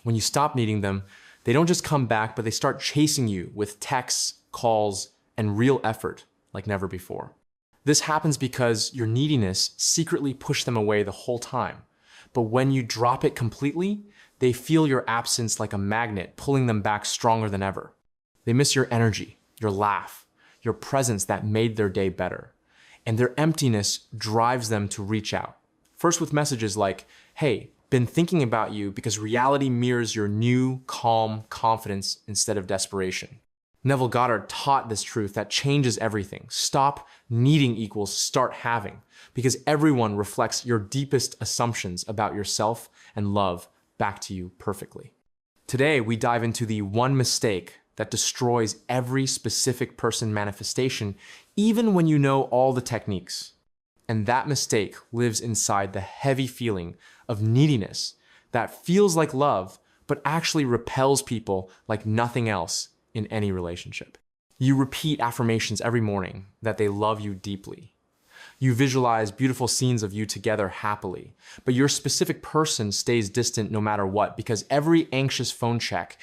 When you stop needing them, they don't just come back, but they start chasing you with texts, calls, and real effort like never before. This happens because your neediness secretly pushed them away the whole time. But when you drop it completely, they feel your absence like a magnet, pulling them back stronger than ever. They miss your energy, your laugh, your presence that made their day better. And their emptiness drives them to reach out. First with messages like, hey, been thinking about you because reality mirrors your new, calm confidence instead of desperation. Neville Goddard taught this truth that changes everything. Stop needing equals start having, because everyone reflects your deepest assumptions about yourself and love back to you perfectly. Today, we dive into the one mistake that destroys every specific person manifestation, even when you know all the techniques. And that mistake lives inside the heavy feeling of neediness that feels like love, but actually repels people like nothing else in any relationship. You repeat affirmations every morning that they love you deeply. You visualize beautiful scenes of you together happily, but your specific person stays distant no matter what, because every anxious phone check,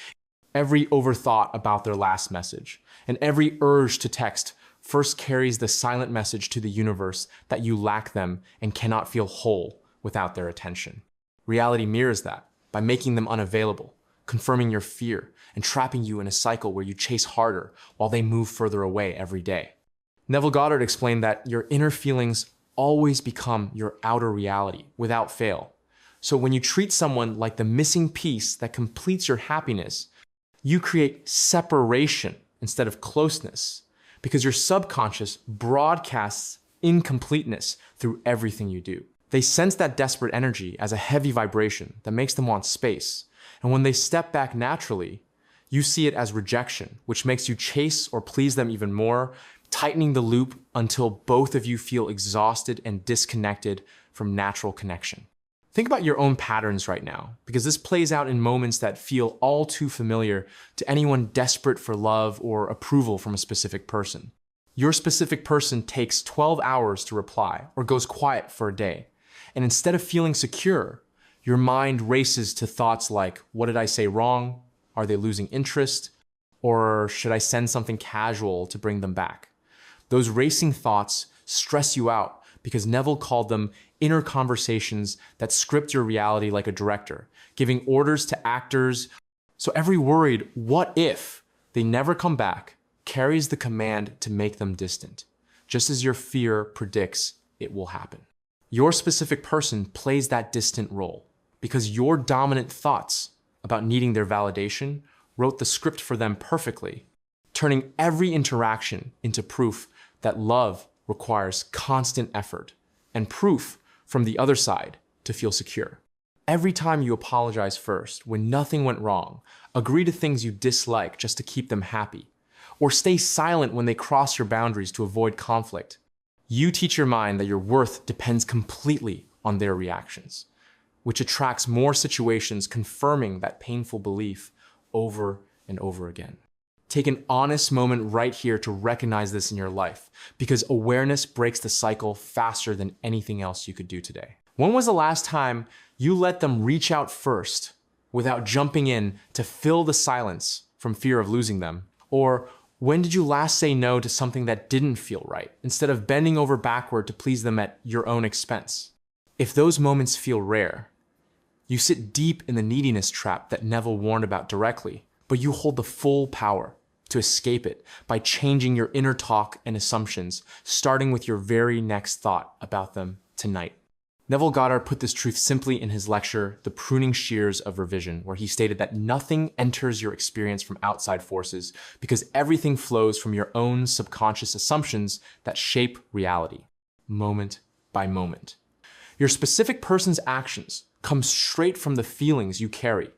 every overthought about their last message, and every urge to text first carries the silent message to the universe that you lack them and cannot feel whole without their attention. Reality mirrors that by making them unavailable, confirming your fear, and trapping you in a cycle where you chase harder while they move further away every day. Neville Goddard explained that your inner feelings always become your outer reality without fail. So when you treat someone like the missing piece that completes your happiness, you create separation instead of closeness, because your subconscious broadcasts incompleteness through everything you do. They sense that desperate energy as a heavy vibration that makes them want space. And when they step back naturally, you see it as rejection, which makes you chase or please them even more, tightening the loop until both of you feel exhausted and disconnected from natural connection. Think about your own patterns right now, because this plays out in moments that feel all too familiar to anyone desperate for love or approval from a specific person. Your specific person takes 12 hours to reply or goes quiet for a day. And instead of feeling secure, your mind races to thoughts like, what did I say wrong? Are they losing interest? Or should I send something casual to bring them back? Those racing thoughts stress you out because Neville called them inner conversations that script your reality like a director, giving orders to actors. So every worried what if they never come back carries the command to make them distant, just as your fear predicts it will happen. Your specific person plays that distant role because your dominant thoughts about needing their validation wrote the script for them perfectly, turning every interaction into proof that love requires constant effort and proof from the other side to feel secure. Every time you apologize first when nothing went wrong, agree to things you dislike just to keep them happy, or stay silent when they cross your boundaries to avoid conflict, you teach your mind that your worth depends completely on their reactions, which attracts more situations confirming that painful belief over and over again. Take an honest moment right here to recognize this in your life, because awareness breaks the cycle faster than anything else you could do today. When was the last time you let them reach out first without jumping in to fill the silence from fear of losing them? Or when did you last say no to something that didn't feel right, instead of bending over backward to please them at your own expense? If those moments feel rare, you sit deep in the neediness trap that Neville warned about directly, but you hold the full power to escape it by changing your inner talk and assumptions, starting with your very next thought about them tonight. Neville Goddard put this truth simply in his lecture, The Pruning Shears of Revision, where he stated that nothing enters your experience from outside forces because everything flows from your own subconscious assumptions that shape reality, moment by moment. Your specific person's actions come straight from the feelings you carry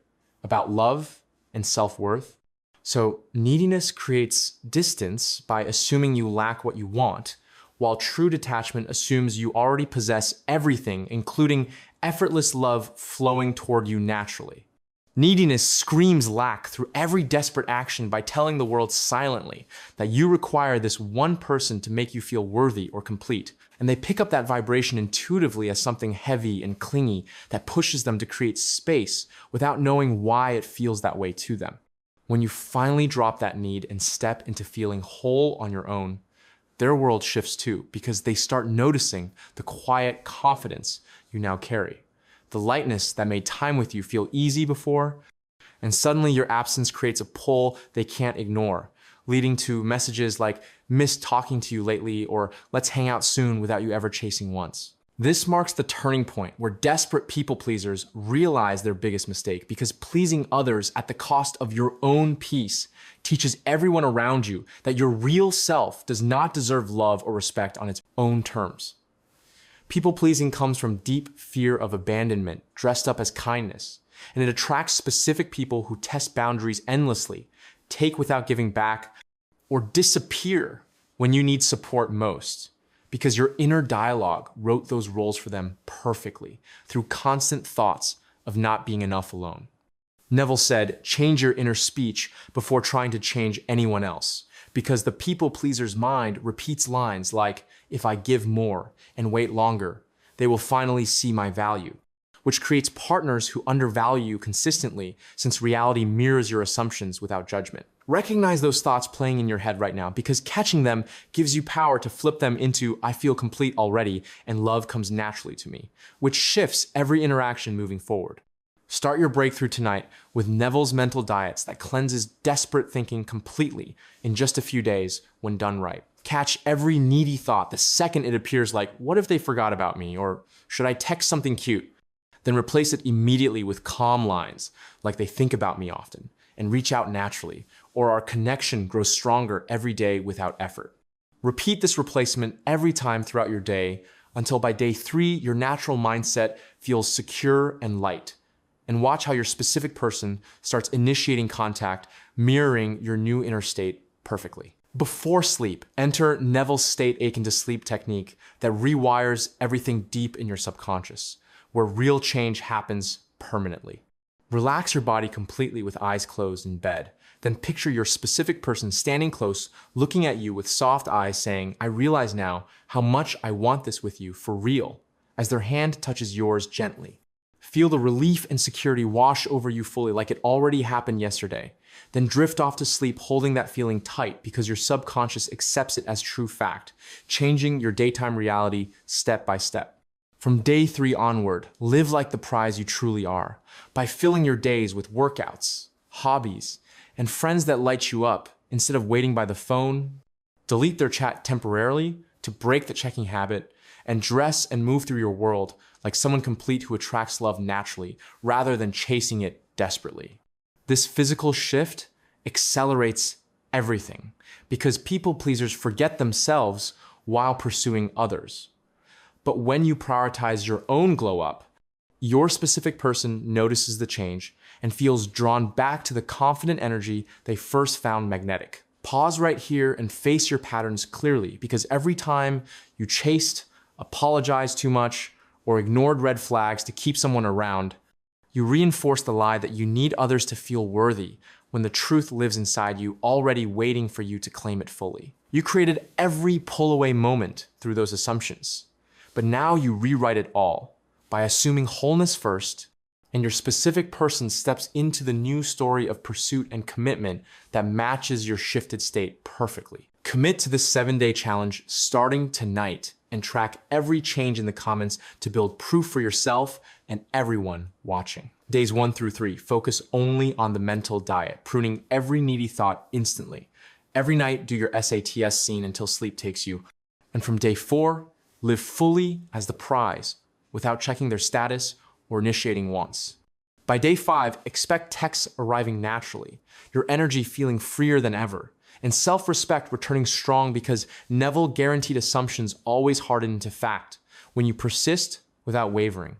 about love and self-worth. So neediness creates distance by assuming you lack what you want, while true detachment assumes you already possess everything, including effortless love flowing toward you naturally. Neediness screams lack through every desperate action by telling the world silently that you require this one person to make you feel worthy or complete. and they pick up that vibration intuitively as something heavy and clingy that pushes them to create space without knowing why it feels that way to them. When you finally drop that need and step into feeling whole on your own, their world shifts too, because they start noticing the quiet confidence you now carry, the lightness that made time with you feel easy before, and suddenly your absence creates a pull they can't ignore, leading to messages like "missed talking to you lately" or "let's hang out soon" without you ever chasing once. This marks the turning point where desperate people pleasers realize their biggest mistake, because pleasing others at the cost of your own peace teaches everyone around you that your real self does not deserve love or respect on its own terms. People pleasing comes from deep fear of abandonment dressed up as kindness, and it attracts specific people who test boundaries endlessly, take without giving back, or disappear when you need support most, because your inner dialogue wrote those roles for them perfectly through constant thoughts of not being enough alone. Neville said, "Change your inner speech before trying to change anyone else," because the people pleaser's mind repeats lines like, "If I give more and wait longer, they will finally see my value," which creates partners who undervalue you consistently, since reality mirrors your assumptions without judgment. Recognize those thoughts playing in your head right now, because catching them gives you power to flip them into "I feel complete already and love comes naturally to me," which shifts every interaction moving forward. Start your breakthrough tonight with Neville's mental diets that cleanses desperate thinking completely in just a few days when done right. Catch every needy thought the second it appears, like, "What if they forgot about me?" or "Should I text something cute?" Then replace it immediately with calm lines like "They think about me often," and reach out naturally, or "Our connection grows stronger every day without effort." Repeat this replacement every time throughout your day until by day 3, your natural mindset feels secure and light. And watch how your specific person starts initiating contact, mirroring your new inner state perfectly. Before sleep, enter Neville's state akin to sleep technique that rewires everything deep in your subconscious, where real change happens permanently. Relax your body completely with eyes closed in bed. Then picture your specific person standing close, looking at you with soft eyes, saying, "I realize now how much I want this with you for real," as their hand touches yours gently. Feel the relief and security wash over you fully, like it already happened yesterday. Then drift off to sleep holding that feeling tight, because your subconscious accepts it as true fact, changing your daytime reality step by step. From day 3 onward, live like the prize you truly are, by filling your days with workouts, hobbies, and friends that light you up instead of waiting by the phone. Delete their chat temporarily to break the checking habit, and dress and move through your world like someone complete who attracts love naturally rather than chasing it desperately. This physical shift accelerates everything, because people pleasers forget themselves while pursuing others. But when you prioritize your own glow up, your specific person notices the change and feels drawn back to the confident energy they first found magnetic. Pause right here and face your patterns clearly, because every time you chased, apologized too much, or ignored red flags to keep someone around, you reinforce the lie that you need others to feel worthy, when the truth lives inside you, already waiting for you to claim it fully. You created every pull-away moment through those assumptions, but now you rewrite it all by assuming wholeness first, and your specific person steps into the new story of pursuit and commitment that matches your shifted state perfectly. Commit to this 7-day challenge starting tonight, and track every change in the comments to build proof for yourself and everyone watching. Days 1 through 3, focus only on the mental diet, pruning every needy thought instantly. Every night, do your SATS scene until sleep takes you. And from day 4, live fully as the prize, without checking their status or initiating wants. By day 5, expect texts arriving naturally, your energy feeling freer than ever, and self-respect returning strong, because Neville guaranteed assumptions always harden into fact when you persist without wavering.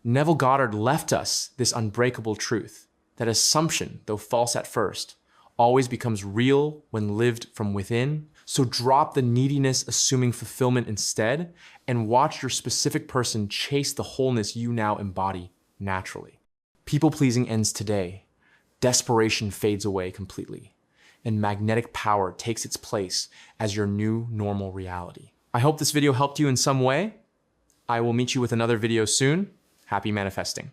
Neville Goddard left us this unbreakable truth, that assumption, though false at first, always becomes real when lived from within. So drop the neediness assuming fulfillment instead, and watch your specific person chase the wholeness you now embody naturally. People-pleasing ends today. Desperation fades away completely, and magnetic power takes its place as your new normal reality. I hope this video helped you in some way. I will meet you with another video soon. Happy manifesting.